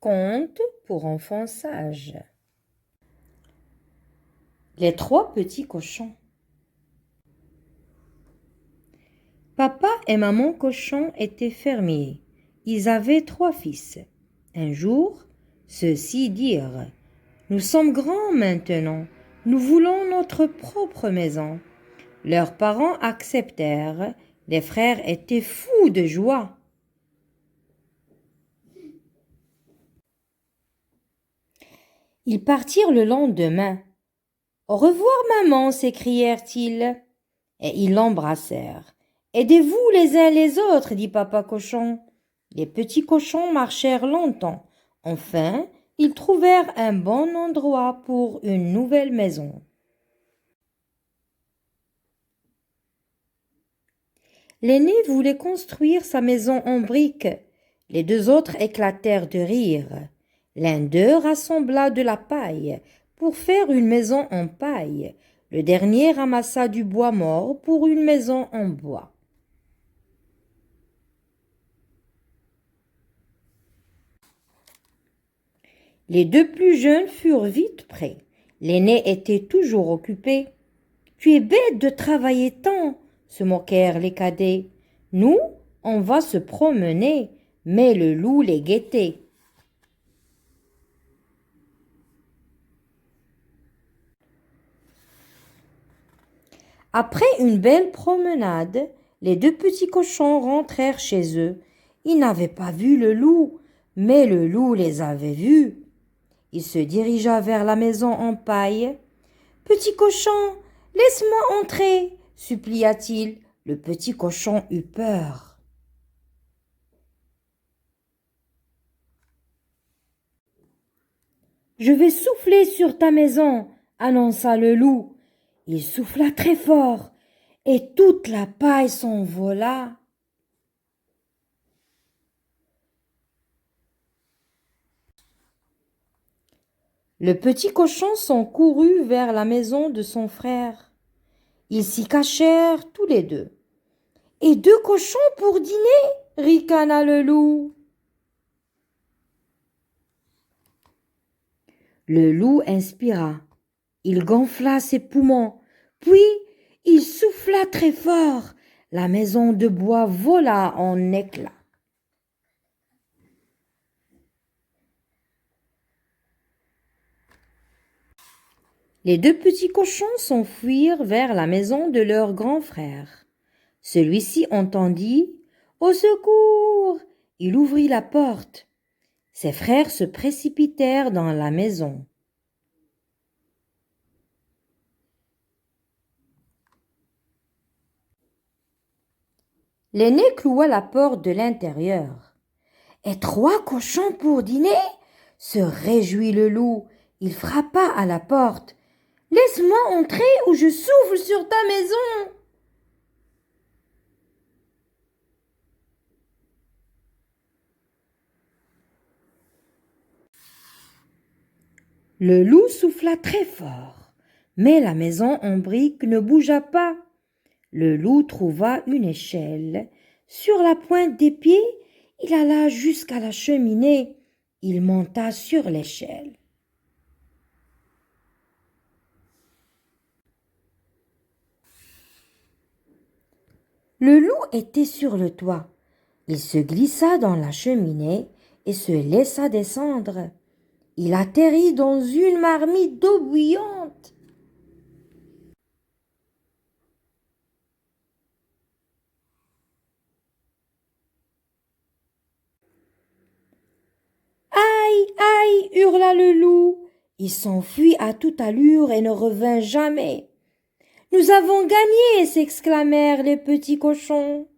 Conte pour enfants sages. Les trois petits cochons. Papa et maman cochon étaient fermiers. Ils avaient 3 fils. Un jour, ceux-ci dirent: Nous sommes grands maintenant, nous voulons notre propre maison. Leurs parents acceptèrent. Les frères étaient fous de joie. Ils partirent le lendemain. « Au revoir, maman » s'écrièrent-ils, et ils l'embrassèrent. « Aidez-vous les uns les autres » dit papa cochon. Les petits cochons marchèrent longtemps. Enfin, ils trouvèrent un bon endroit pour une nouvelle maison. L'aîné voulait construire sa maison en briques. Les 2 autres éclatèrent de rire. L'un d'eux rassembla de la paille pour faire une maison en paille. Le dernier ramassa du bois mort pour une maison en bois. Les 2 plus jeunes furent vite prêts. L'aîné était toujours occupé. « Tu es bête de travailler tant » se moquèrent les cadets. « Nous, on va se promener » mais le loup les guettait. Après une belle promenade, les 2 petits cochons rentrèrent chez eux. Ils n'avaient pas vu le loup, mais le loup les avait vus. Il se dirigea vers la maison en paille. « Petit cochon, laisse-moi entrer » supplia-t-il. Le petit cochon eut peur. « Je vais souffler sur ta maison » annonça le loup. Il souffla très fort et toute la paille s'envola. Le petit cochon s'en courut vers la maison de son frère. Ils s'y cachèrent tous les 2. « Et 2 cochons pour dîner » ricana le loup. Le loup inspira. Il gonfla ses poumons, puis il souffla très fort. La maison de bois vola en éclats. Les 2 petits cochons s'enfuirent vers la maison de leur grand frère. Celui-ci entendit « Au secours !» Il ouvrit la porte. Ses frères se précipitèrent dans la maison. L'aîné cloua la porte de l'intérieur. « Et 3 cochons pour dîner » se réjouit le loup. Il frappa à la porte. « Laisse-moi entrer ou je souffle sur ta maison !» Le loup souffla très fort, mais la maison en briques ne bougea pas. Le loup trouva une échelle. Sur la pointe des pieds, il alla jusqu'à la cheminée. Il monta sur l'échelle. Le loup était sur le toit. Il se glissa dans la cheminée et se laissa descendre. Il atterrit dans une marmite d'eau bouillante. « Aïe, aïe » hurla le loup. Il s'enfuit à toute allure et ne revint jamais. « Nous avons gagné » s'exclamèrent les petits cochons.